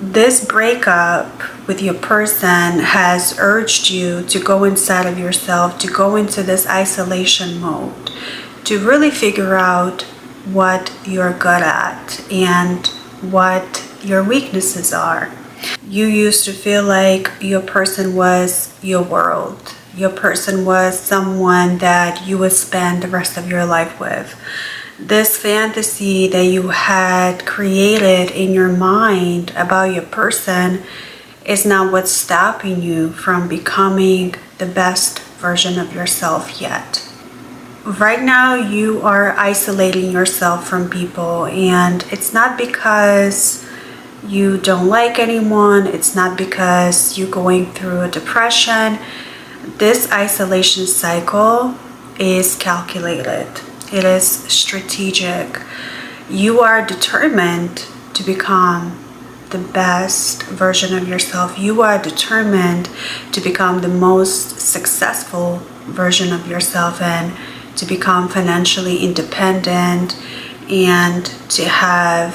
This breakup with your person has urged you to go inside of yourself, to go into this isolation mode, to really figure out what you're good at and what your weaknesses are. You used to feel like your person was your world. Your person was someone that you would spend the rest of your life with. This fantasy that you had created in your mind about your person is not what's stopping you from becoming the best version of yourself yet. Right now you are isolating yourself from people, and it's not because you don't like anyone, it's not because you're going through a depression. This isolation cycle is calculated. It is strategic. You are determined to become the best version of yourself. You are determined to become the most successful version of yourself and to become financially independent and to have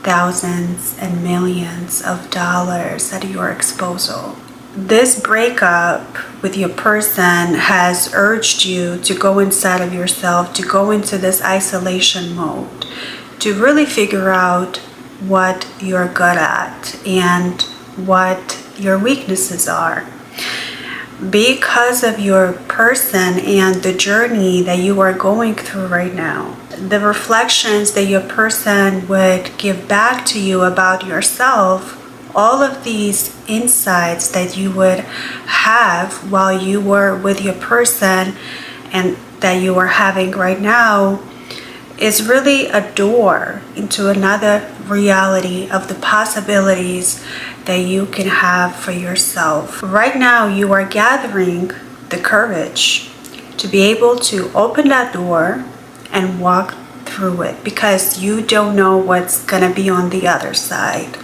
thousands and millions of dollars at your disposal. This breakup with your person has urged you to go inside of yourself, to go into this isolation mode, to really figure out what you're good at and what your weaknesses are. Because of your person and the journey that you are going through right now, the reflections that your person would give back to you about yourself, all of these insights that you would have while you were with your person and that you are having right now is really a door into another reality of the possibilities that you can have for yourself. Right now you are gathering the courage to be able to open that door and walk through it, because you don't know what's gonna be on the other side.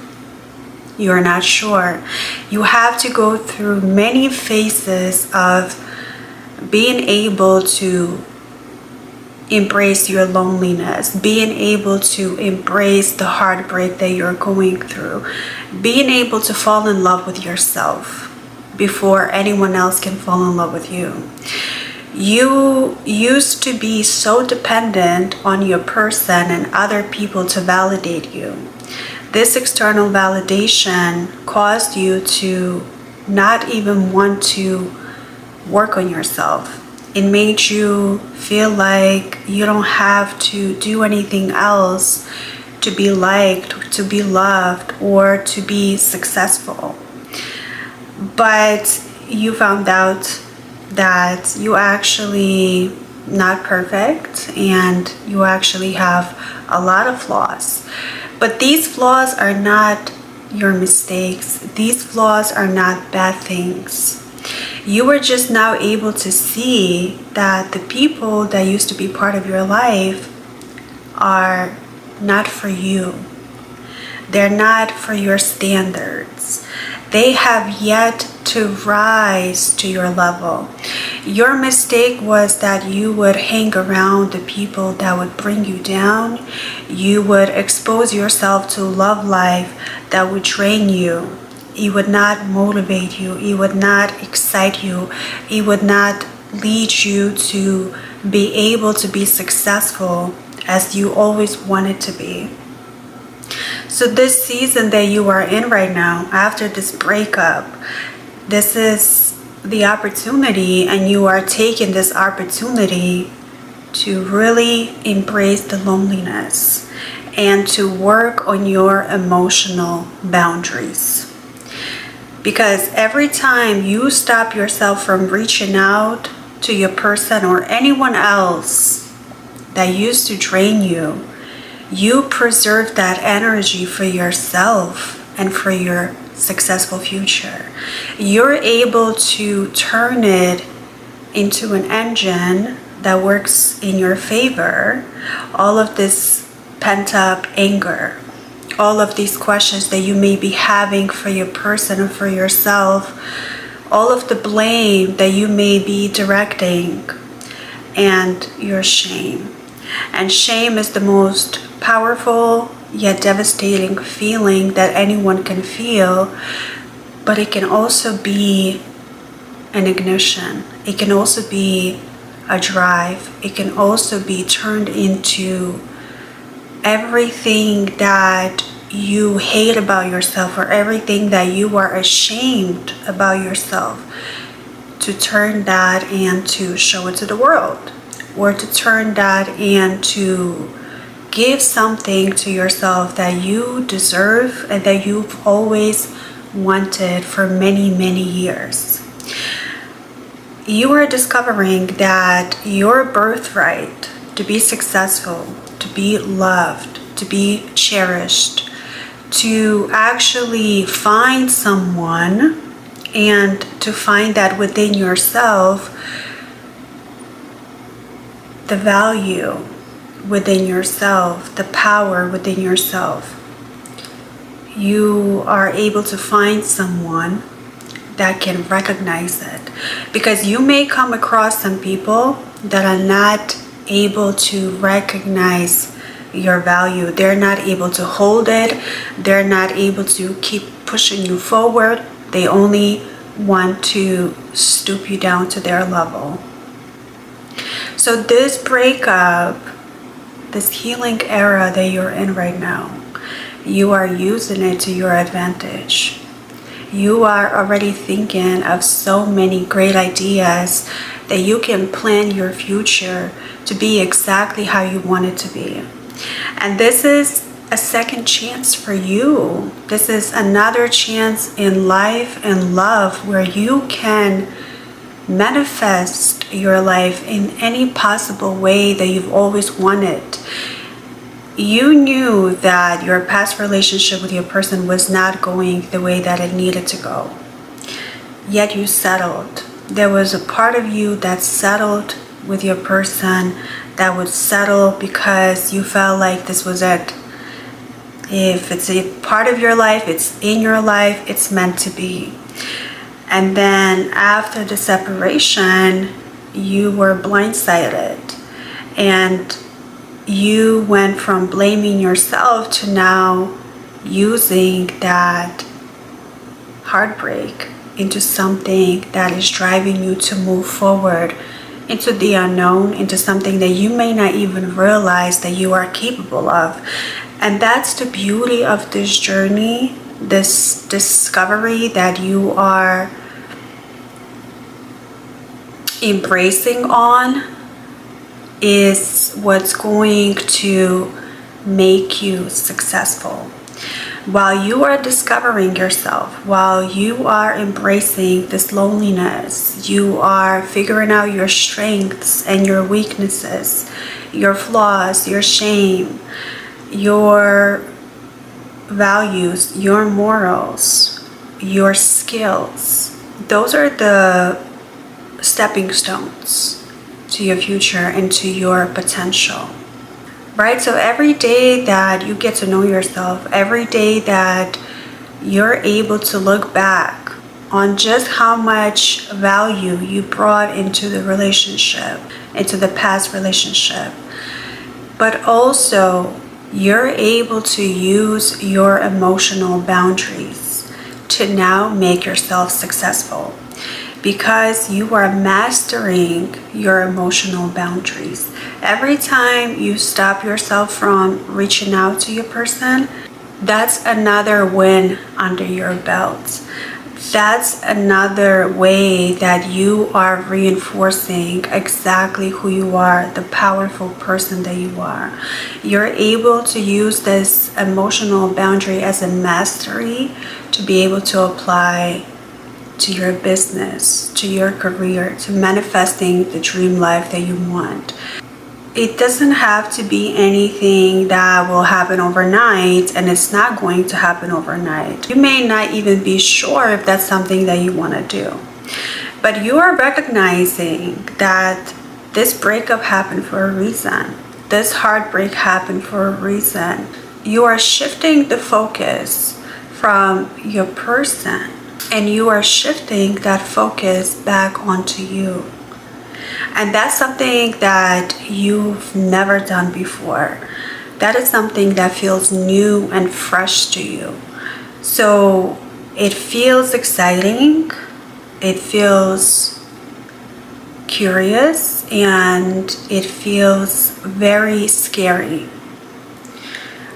You're not sure. You have to go through many phases of being able to embrace your loneliness, being able to embrace the heartbreak that you're going through, being able to fall in love with yourself before anyone else can fall in love with you. You used to be so dependent on your person and other people to validate you. This external validation caused you to not even want to work on yourself. It made you feel like you don't have to do anything else to be liked, to be loved, or to be successful. But you found out that you actually not perfect and you actually have a lot of flaws. But these flaws are not your mistakes. These flaws are not bad things. You were just now able to see that the people that used to be part of your life are not for you. They're not for your standards. They have yet to rise to your level. Your mistake was that you would hang around the people that would bring you down. You would expose yourself to love life that would drain you. It would not motivate you. It would not excite you. It would not lead you to be able to be successful as you always wanted to be. So this season that you are in right now, after this breakup, this is the opportunity, and you are taking this opportunity to really embrace the loneliness and to work on your emotional boundaries. Because every time you stop yourself from reaching out to your person or anyone else that used to drain you, you preserve that energy for yourself and for your successful future. You're able to turn it into an engine that works in your favor. All of this pent-up anger, all of these questions that you may be having for your person or for yourself, all of the blame that you may be directing, and your shame. And shame is the most powerful yet devastating feeling that anyone can feel, but it can also be an ignition. It can also be a drive. It can also be turned into everything that you hate about yourself, or everything that you are ashamed about yourself, to turn that and to show it to the world, or to turn that and to give something to yourself that you deserve and that you've always wanted for many, many years. You are discovering that your birthright to be successful, to be loved, to be cherished, to actually find someone and to find that within yourself, the value within yourself, the power within yourself. You are able to find someone that can recognize it, because you may come across some people that are not able to recognize your value. They're not able to hold it. They're not able to keep pushing you forward. They only want to stoop you down to their level. So this breakup, this healing era that you're in right now, you are using it to your advantage. You are already thinking of so many great ideas that you can plan your future to be exactly how you want it to be. And this is a second chance for you. This is another chance in life and love where you can manifest your life in any possible way that you've always wanted. You knew that your past relationship with your person was not going the way that it needed to go, yet you settled. There was a part of you that settled with your person, that would settle because you felt like this was it. If it's a part of your life, it's in your life, it's meant to be. And then after the separation, you were blindsided, and you went from blaming yourself to now using that heartbreak into something that is driving you to move forward into the unknown, into something that you may not even realize that you are capable of. And that's the beauty of this journey, this discovery that you are embracing on, is what's going to make you successful. While you are discovering yourself, while you are embracing this loneliness, you are figuring out your strengths and your weaknesses, your flaws, your shame, your values, your morals, your skills. Those are the stepping stones to your future and to your potential. Right? So every day that you get to know yourself, every day that you're able to look back on just how much value you brought into the relationship, into the past relationship, but also you're able to use your emotional boundaries to now make yourself successful, because you are mastering your emotional boundaries. Every time you stop yourself from reaching out to your person, that's another win under your belt. That's another way that you are reinforcing exactly who you are, the powerful person that you are. You're able to use this emotional boundary as a mastery to be able to apply to your business, to your career, to manifesting the dream life that you want. It doesn't have to be anything that will happen overnight, and it's not going to happen overnight. You may not even be sure if that's something that you want to do. But you are recognizing that this breakup happened for a reason. This heartbreak happened for a reason. You are shifting the focus from your person, and you are shifting that focus back onto you. And that's something that you've never done before. that is something that feels new and fresh to you. So it feels exciting, it feels curious, and it feels very scary,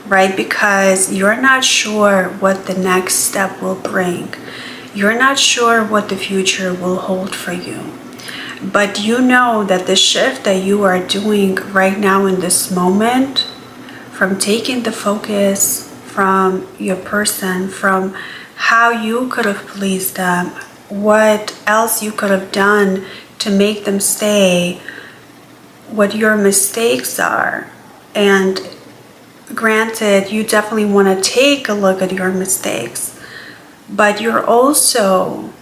right? Because you're not sure what the next step will bring. You're not sure what the future will hold for you. But you know that the shift that you are doing right now in this moment, from taking the focus from your person, from how you could have pleased them, what else you could have done to make them stay, what your mistakes are. And granted, you definitely want to take a look at your mistakes, but you're also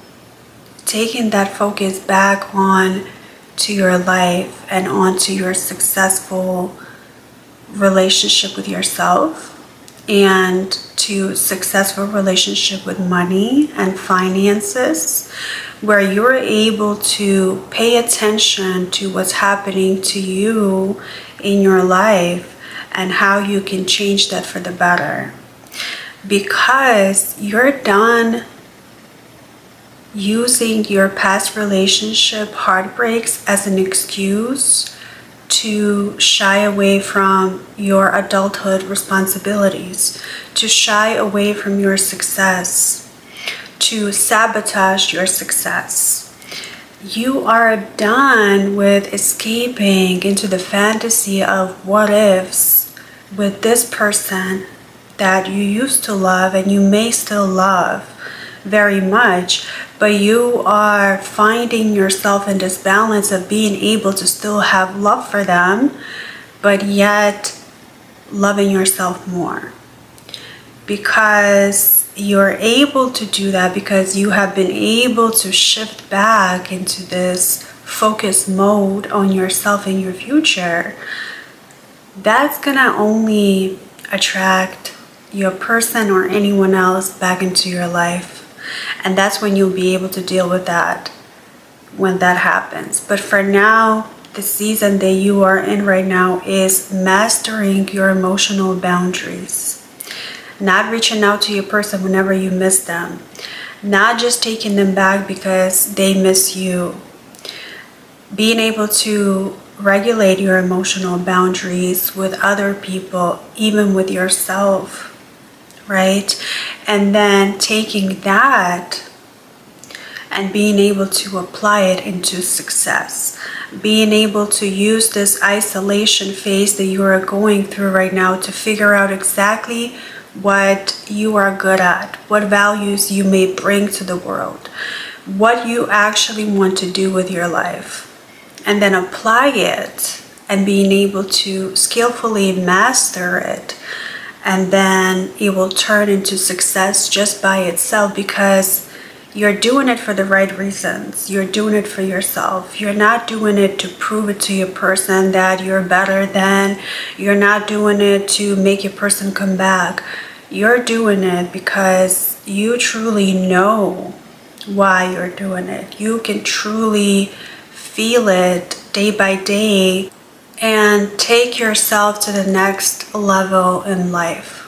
taking that focus back on to your life and onto your successful relationship with yourself and to successful relationship with money and finances, where you're able to pay attention to what's happening to you in your life and how you can change that for the better. Because you're done using your past relationship heartbreaks as an excuse to shy away from your adulthood responsibilities, to shy away from your success, to sabotage your success. You are done with escaping into the fantasy of what ifs with this person that you used to love and you may still love very much, but you are finding yourself in this balance of being able to still have love for them, but yet loving yourself more. Because you're able to do that because you have been able to shift back into this focus mode on yourself and your future. That's gonna only attract your person or anyone else back into your life. And that's when you'll be able to deal with that when that happens. But for now, the season that you are in right now is mastering your emotional boundaries. Not reaching out to your person whenever you miss them. Not just taking them back because they miss you. Being able to regulate your emotional boundaries with other people, even with yourself, right? And then taking that and being able to apply it into success. Being able to use this isolation phase that you are going through right now to figure out exactly what you are good at, what values you may bring to the world, what you actually want to do with your life, and then apply it and being able to skillfully master it. And then it will turn into success just by itself because you're doing it for the right reasons. You're doing it for yourself. You're not doing it to prove it to your person that you're better than. You're not doing it to make your person come back. You're doing it because you truly know why you're doing it. You can truly feel it day by day and take yourself to the next level in life.